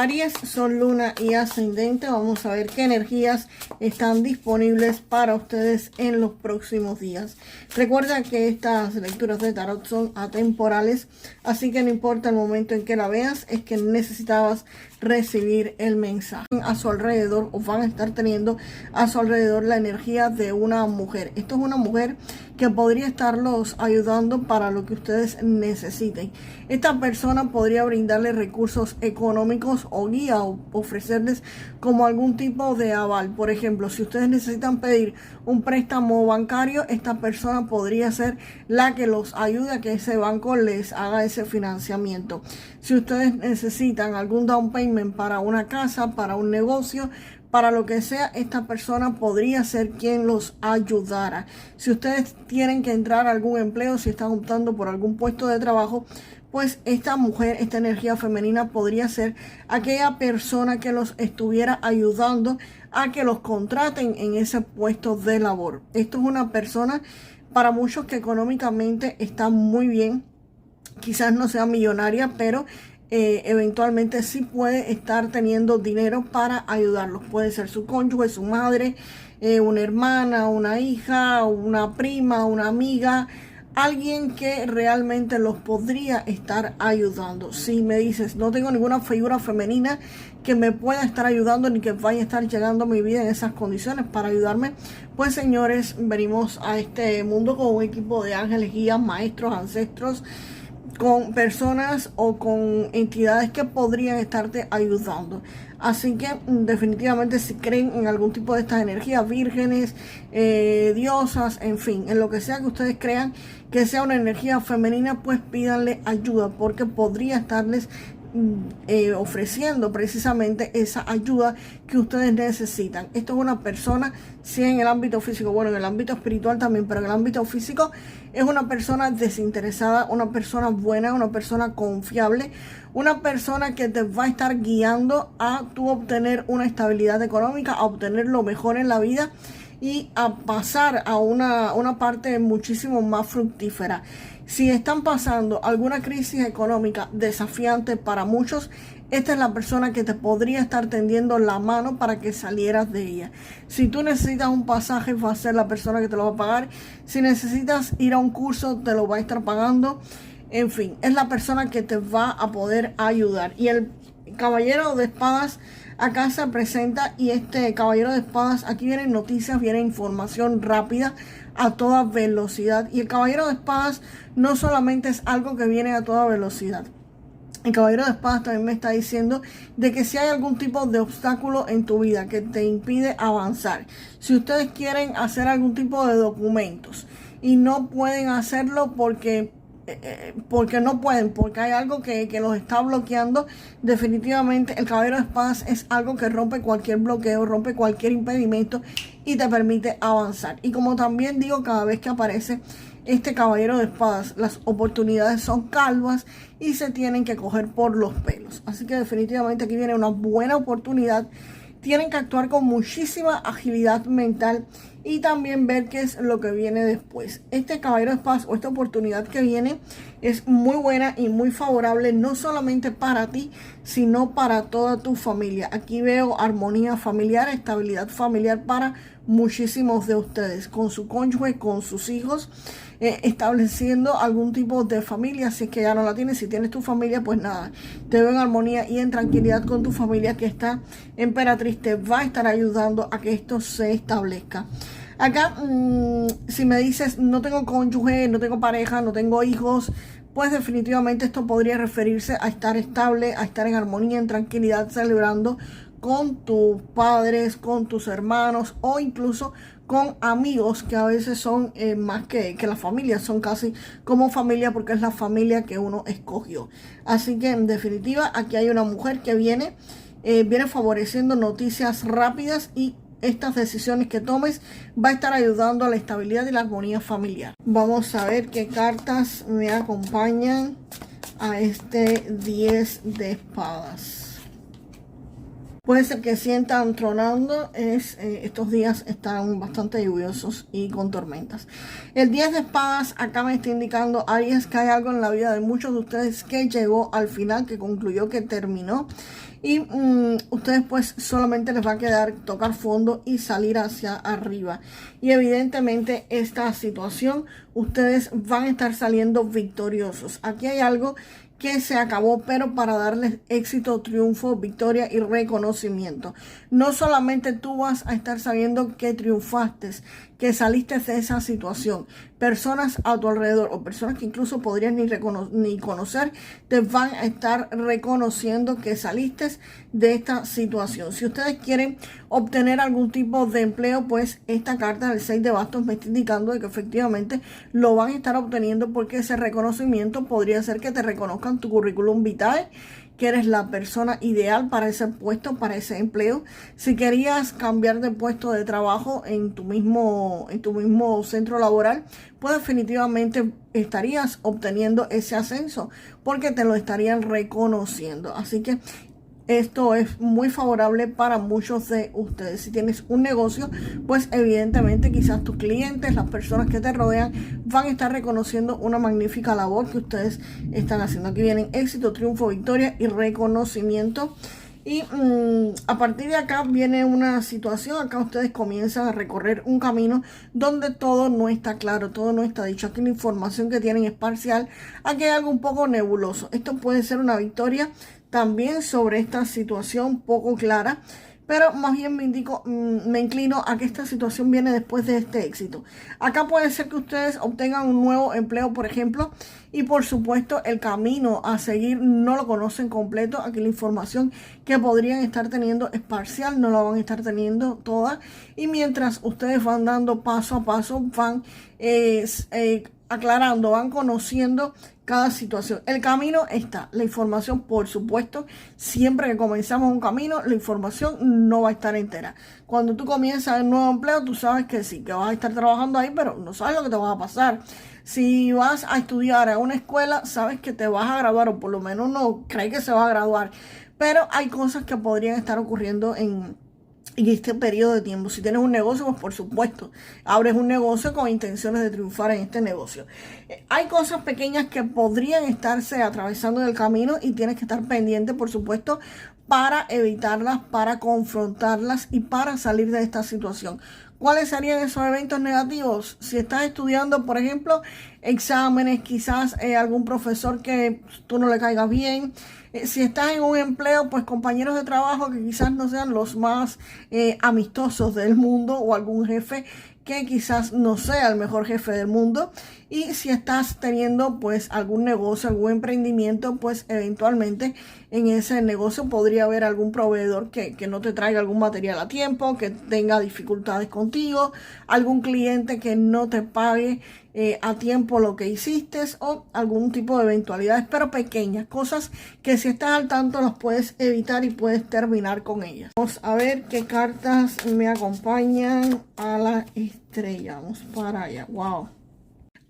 Aries, Sol, Luna y Ascendente. Vamos a ver qué energías están disponibles para ustedes en los próximos días. Recuerda que estas lecturas de tarot son atemporales, así que no importa el momento en que la veas, es que necesitabas recibir el mensaje. A su alrededor, o van a estar teniendo a su alrededor la energía de una mujer. Esto es una mujer que podría estarlos ayudando para lo que ustedes necesiten. Esta persona podría brindarles recursos económicos o guía, o ofrecerles como algún tipo de aval. Por ejemplo, si ustedes necesitan pedir un préstamo bancario, esta persona podría ser la que los ayude a que ese banco les haga ese financiamiento. Si ustedes necesitan algún down payment para una casa, para un negocio, para lo que sea, esta persona podría ser quien los ayudara. Si ustedes tienen que entrar a algún empleo, si están optando por algún puesto de trabajo, pues esta mujer, esta energía femenina podría ser aquella persona que los estuviera ayudando a que los contraten en ese puesto de labor. Esto es una persona para muchos que económicamente está muy bien. Quizás no sea millonaria, pero eventualmente sí puede estar teniendo dinero para ayudarlos. Puede ser su cónyuge, su madre, una hermana, una hija, una prima, una amiga, alguien que realmente los podría estar ayudando. Si me dices, no tengo ninguna figura femenina que me pueda estar ayudando ni que vaya a estar llegando a mi vida en esas condiciones para ayudarme, pues señores, venimos a este mundo con un equipo de ángeles, guías, maestros, ancestros, con personas o con entidades que podrían estarte ayudando. Así que definitivamente, si creen en algún tipo de estas energías, vírgenes, diosas, en fin, en lo que sea que ustedes crean que sea una energía femenina, pues pídanle ayuda, porque podría estarles ofreciendo precisamente esa ayuda que ustedes necesitan. Esto es una persona, si en el ámbito físico, bueno, en el ámbito espiritual también, pero en el ámbito físico es una persona desinteresada, una persona buena, una persona confiable, una persona que te va a estar guiando a tú obtener una estabilidad económica, a obtener lo mejor en la vida y a pasar a una parte muchísimo más fructífera. Si están pasando alguna crisis económica desafiante para muchos, esta es la persona que te podría estar tendiendo la mano para que salieras de ella. Si tú necesitas un pasaje, va a ser la persona que te lo va a pagar. Si necesitas ir a un curso, te lo va a estar pagando. En fin, es la persona que te va a poder ayudar. Y el caballero de espadas acá se presenta, y este caballero de espadas, aquí vienen noticias, viene información rápida a toda velocidad. Y el caballero de espadas no solamente es algo que viene a toda velocidad. El caballero de espadas también me está diciendo de que si hay algún tipo de obstáculo en tu vida que te impide avanzar, si ustedes quieren hacer algún tipo de documentos y no pueden hacerlo porque no pueden, porque hay algo que los está bloqueando, definitivamente el caballero de espadas es algo que rompe cualquier bloqueo, rompe cualquier impedimento y te permite avanzar. Y como también digo, cada vez que aparece este caballero de espadas, las oportunidades son calvas y se tienen que coger por los pelos. Así que definitivamente aquí viene una buena oportunidad. Tienen que actuar con muchísima agilidad mental y también ver qué es lo que viene después. Este caballero de espadas, o esta oportunidad que viene, es muy buena y muy favorable, no solamente para ti, sino para toda tu familia. Aquí veo armonía familiar, estabilidad familiar para muchísimos de ustedes, con su cónyuge, con sus hijos, estableciendo algún tipo de familia. Si es que ya no la tienes, si tienes tu familia, pues nada, te veo en armonía y en tranquilidad con tu familia, que esta emperatriz te va a estar ayudando a que esto se establezca. Acá, si me dices, no tengo cónyuge, no tengo pareja, no tengo hijos, pues definitivamente esto podría referirse a estar estable, a estar en armonía, en tranquilidad, celebrando con tus padres, con tus hermanos o incluso con amigos que a veces son más que la familia, son casi como familia, porque es la familia que uno escogió. Así que en definitiva, aquí hay una mujer que viene favoreciendo noticias rápidas, y estas decisiones que tomes va a estar ayudando a la estabilidad y la armonía familiar. Vamos a ver qué cartas me acompañan a este 10 de espadas. Puede ser que sientan tronando, estos días están bastante lluviosos y con tormentas. El 10 de espadas acá me está indicando, Aries, que hay algo en la vida de muchos de ustedes que llegó al final, que concluyó, que terminó. Y ustedes pues solamente les va a quedar tocar fondo y salir hacia arriba. Y evidentemente esta situación ustedes van a estar saliendo victoriosos. Aquí hay algo que se acabó, pero para darles éxito, triunfo, victoria y reconocimiento. No solamente tú vas a estar sabiendo que triunfaste, que saliste de esa situación. Personas a tu alrededor o personas que incluso podrías ni conocer, te van a estar reconociendo que saliste de esta situación. Si ustedes quieren obtener algún tipo de empleo, pues esta carta del 6 de bastos me está indicando de que efectivamente lo van a estar obteniendo, porque ese reconocimiento podría ser que te reconozcan tu currículum vitae, que eres la persona ideal para ese puesto, para ese empleo. Si querías cambiar de puesto de trabajo en tu mismo centro laboral, pues definitivamente estarías obteniendo ese ascenso, porque te lo estarían reconociendo. Así que esto es muy favorable para muchos de ustedes. Si tienes un negocio, pues evidentemente quizás tus clientes, las personas que te rodean, van a estar reconociendo una magnífica labor que ustedes están haciendo. Aquí vienen éxito, triunfo, victoria y reconocimiento. Y a partir de acá viene una situación. Acá ustedes comienzan a recorrer un camino donde todo no está claro, todo no está dicho. Aquí la información que tienen es parcial. Aquí hay algo un poco nebuloso. Esto puede ser una victoria también sobre esta situación poco clara, pero más bien me inclino a que esta situación viene después de este éxito. Acá puede ser que ustedes obtengan un nuevo empleo, por ejemplo, y por supuesto el camino a seguir no lo conocen completo. Aquí la información que podrían estar teniendo es parcial, no la van a estar teniendo toda, y mientras ustedes van dando paso a paso, van aclarando, van conociendo cada situación. El camino está, la información, por supuesto, siempre que comenzamos un camino, la información no va a estar entera. Cuando tú comienzas un nuevo empleo, tú sabes que sí, que vas a estar trabajando ahí, pero no sabes lo que te va a pasar. Si vas a estudiar a una escuela, sabes que te vas a graduar, o por lo menos no crees que se va a graduar, pero hay cosas que podrían estar ocurriendo en este periodo de tiempo. Si tienes un negocio, pues por supuesto, abres un negocio con intenciones de triunfar en este negocio. Hay cosas pequeñas que podrían estarse atravesando en el camino y tienes que estar pendiente, por supuesto, para evitarlas, para confrontarlas y para salir de esta situación. ¿Cuáles serían esos eventos negativos? Si estás estudiando, por ejemplo, exámenes, quizás algún profesor que tú no le caigas bien. Si estás en un empleo, pues compañeros de trabajo que quizás no sean los más amistosos del mundo, o algún jefe que quizás no sea el mejor jefe del mundo. Y si estás teniendo pues algún negocio, algún emprendimiento, pues eventualmente en ese negocio podría haber algún proveedor que no te traiga algún material a tiempo, que tenga dificultades contigo, algún cliente que no te pague a tiempo lo que hiciste, o algún tipo de eventualidades, pero pequeñas, cosas que si estás al tanto las puedes evitar y puedes terminar con ellas. Vamos a ver qué cartas me acompañan a la estrella. Vamos para allá. Wow.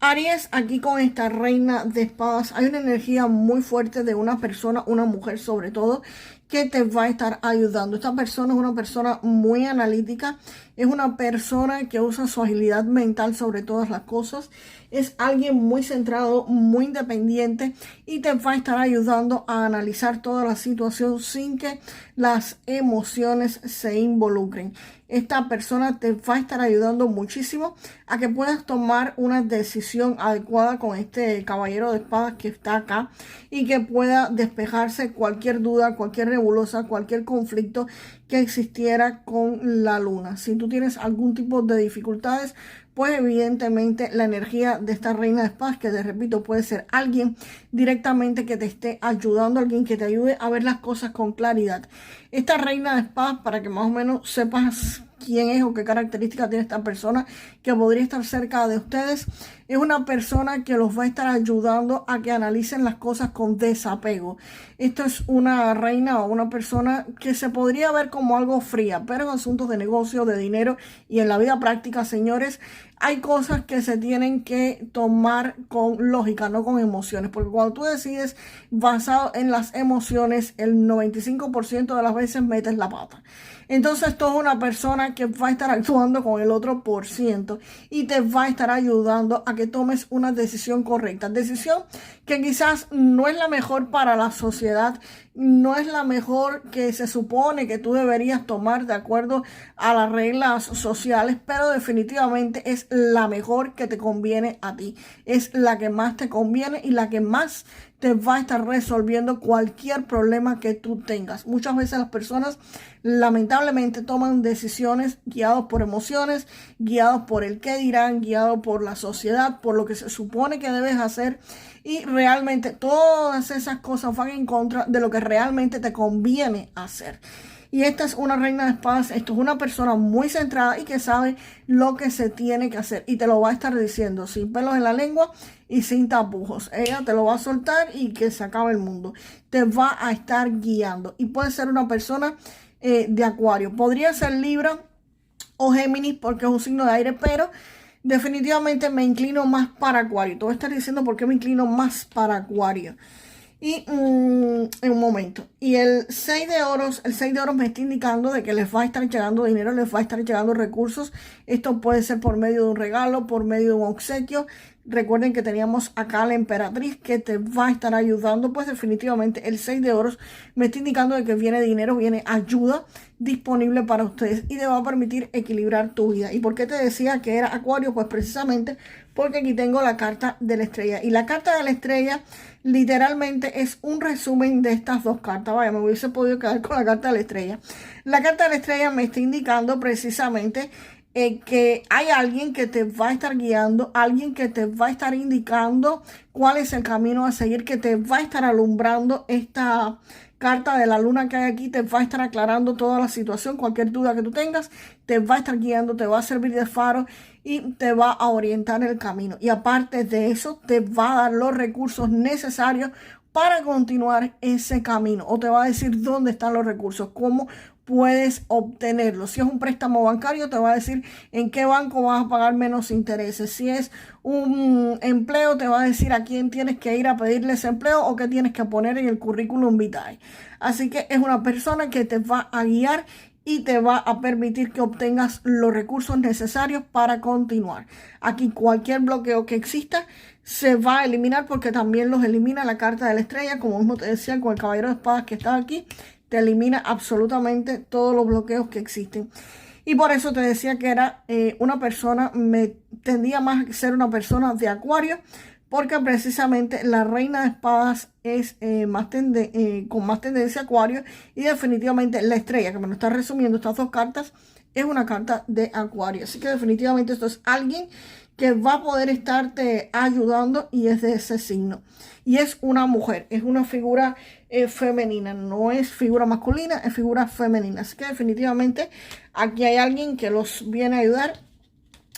Aries, aquí con esta reina de espadas, hay una energía muy fuerte de una persona, una mujer sobre todo, que te va a estar ayudando. Esta persona es una persona muy analítica, es una persona que usa su agilidad mental sobre todas las cosas, es alguien muy centrado, muy independiente, y te va a estar ayudando a analizar toda la situación sin que las emociones se involucren. Esta persona te va a estar ayudando muchísimo a que puedas tomar una decisión adecuada con este caballero de espadas que está acá, y que pueda despejarse cualquier duda, cualquier nebulosa, cualquier conflicto que existiera con la luna. Si tú tienes algún tipo de dificultades, pues evidentemente la energía de esta reina de espadas, que te repito, puede ser alguien directamente que te esté ayudando, alguien que te ayude a ver las cosas con claridad. Esta reina de espadas, para que más o menos sepas quién es o qué características tiene esta persona que podría estar cerca de ustedes, es una persona que los va a estar ayudando a que analicen las cosas con desapego. Esto es una reina o una persona que se podría ver como algo fría, pero en asuntos de negocio, de dinero y en la vida práctica, señores, hay cosas que se tienen que tomar con lógica, no con emociones, porque cuando tú decides basado en las emociones, el 95% de las veces metes la pata. Entonces, esto es una persona que va a estar actuando con el otro por ciento y te va a estar ayudando a que tomes una decisión correcta. Decisión que quizás no es la mejor para la sociedad, no es la mejor que se supone que tú deberías tomar de acuerdo a las reglas sociales, pero definitivamente es la mejor que te conviene a ti. Es la que más te conviene y la que más te va a estar resolviendo cualquier problema que tú tengas. Muchas veces las personas lamentablemente toman decisiones guiados por emociones, guiados por el qué dirán, guiados por la sociedad, por lo que se supone que debes hacer, y realmente todas esas cosas van en contra de lo que realmente te conviene hacer. Y esta es una reina de espadas, esto es una persona muy centrada y que sabe lo que se tiene que hacer. Y te lo va a estar diciendo sin pelos en la lengua y sin tapujos. Ella te lo va a soltar y que se acabe el mundo. Te va a estar guiando. Y puede ser una persona de Acuario. Podría ser Libra o Géminis porque es un signo de aire, pero definitivamente me inclino más para Acuario. Te voy a estar diciendo por qué me inclino más para Acuario. Y en un momento. Y el 6 de oros me está indicando de que les va a estar llegando dinero, les va a estar llegando recursos. Esto puede ser por medio de un regalo, por medio de un obsequio. Recuerden que teníamos acá a la emperatriz que te va a estar ayudando. Pues definitivamente el 6 de oros me está indicando de que viene dinero, viene ayuda disponible para ustedes y te va a permitir equilibrar tu vida. ¿Y por qué te decía que era Acuario? Pues precisamente porque aquí tengo la carta de la estrella. Y la carta de la estrella literalmente es un resumen de estas dos cartas. Vaya, me hubiese podido quedar con la carta de la estrella. La carta de la estrella me está indicando precisamente que hay alguien que te va a estar guiando, alguien que te va a estar indicando cuál es el camino a seguir, que te va a estar alumbrando. Esta carta de la luna que hay aquí te va a estar aclarando toda la situación, cualquier duda que tú tengas, te va a estar guiando, te va a servir de faro y te va a orientar el camino. Y aparte de eso, te va a dar los recursos necesarios para continuar ese camino, o te va a decir dónde están los recursos, cómo puedes obtenerlos. Si es un préstamo bancario, te va a decir en qué banco vas a pagar menos intereses. Si es un empleo, te va a decir a quién tienes que ir a pedirle ese empleo o qué tienes que poner en el currículum vitae. Así que es una persona que te va a guiar y te va a permitir que obtengas los recursos necesarios para continuar. Aquí cualquier bloqueo que exista se va a eliminar porque también los elimina la carta de la estrella, como mismo te decía con el caballero de espadas que está aquí. Te elimina absolutamente todos los bloqueos que existen. Y por eso te decía que era una persona, me tendía más a ser una persona de Acuario, porque precisamente la reina de espadas es con más tendencia a Acuario, y definitivamente la estrella, que me lo está resumiendo estas dos cartas, es una carta de Acuario. Así que definitivamente esto es alguien que va a poder estarte ayudando y es de ese signo. Y es una mujer, es una figura femenina, no es figura masculina, es figura femenina. Así que definitivamente aquí hay alguien que los viene a ayudar.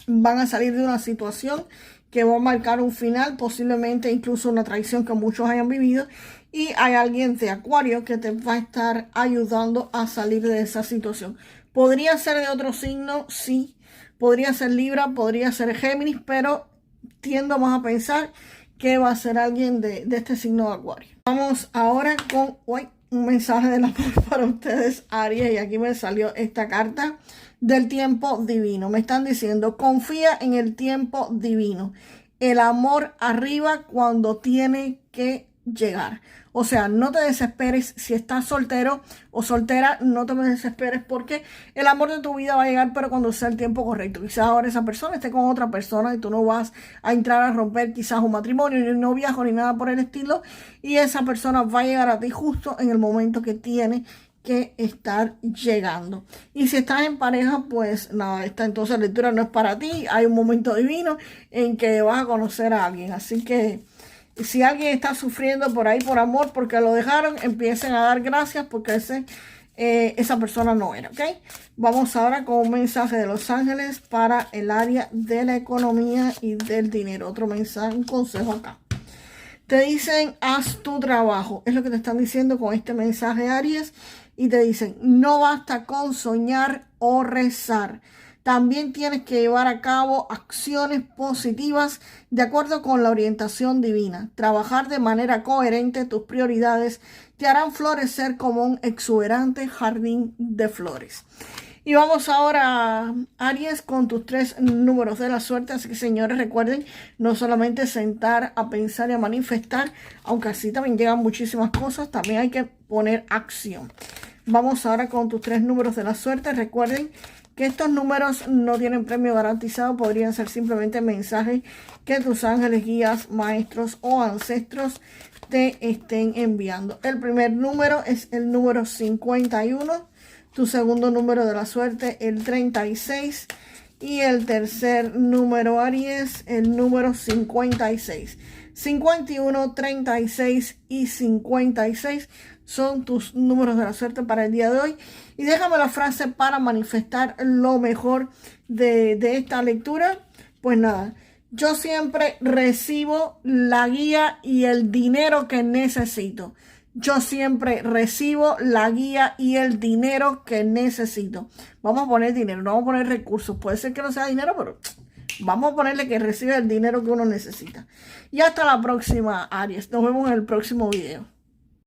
Van a salir de una situación que va a marcar un final, posiblemente incluso una traición que muchos hayan vivido. Y hay alguien de Acuario que te va a estar ayudando a salir de esa situación. ¿Podría ser de otro signo? Sí. Podría ser Libra, podría ser Géminis, pero tiendo más a pensar que va a ser alguien de este signo de Acuario. Vamos ahora con un mensaje del amor para ustedes, Aries, y aquí me salió esta carta del tiempo divino. Me están diciendo, confía en el tiempo divino. El amor arriba cuando tiene que llegar. O sea, no te desesperes si estás soltero o soltera, no te desesperes porque el amor de tu vida va a llegar, pero cuando sea el tiempo correcto. Quizás ahora esa persona esté con otra persona y tú no vas a entrar a romper quizás un matrimonio, ni un noviazgo, ni nada por el estilo, y esa persona va a llegar a ti justo en el momento que tiene que estar llegando. Y si estás en pareja, pues nada, esta entonces lectura no es para ti. Hay un momento divino en que vas a conocer a alguien, así que si alguien está sufriendo por ahí por amor porque lo dejaron, empiecen a dar gracias porque ese esa persona no era, ¿ok? Vamos ahora con un mensaje de los ángeles para el área de la economía y del dinero. Otro mensaje, un consejo acá. Te dicen, haz tu trabajo. Es lo que te están diciendo con este mensaje, Aries. Y te dicen, no basta con soñar o rezar. También tienes que llevar a cabo acciones positivas de acuerdo con la orientación divina. Trabajar de manera coherente tus prioridades te harán florecer como un exuberante jardín de flores. Y vamos ahora, Aries, con tus 3 números de la suerte. Así que, señores, recuerden no solamente sentar a pensar y a manifestar, aunque así también llegan muchísimas cosas, también hay que poner acción. Vamos ahora con tus 3 números de la suerte. Recuerden que estos números no tienen premio garantizado, podrían ser simplemente mensajes que tus ángeles, guías, maestros o ancestros te estén enviando. El primer número es el número 51, tu segundo número de la suerte el 36 y el tercer número, Aries, el número 56. 51, 36 y 56 son tus números de la suerte para el día de hoy. Y déjame la frase para manifestar lo mejor de esta lectura. Pues nada, yo siempre recibo la guía y el dinero que necesito. Yo siempre recibo la guía y el dinero que necesito. Vamos a poner dinero, no vamos a poner recursos. Puede ser que no sea dinero, pero vamos a ponerle que recibe el dinero que uno necesita. Y hasta la próxima, Aries. Nos vemos en el próximo video.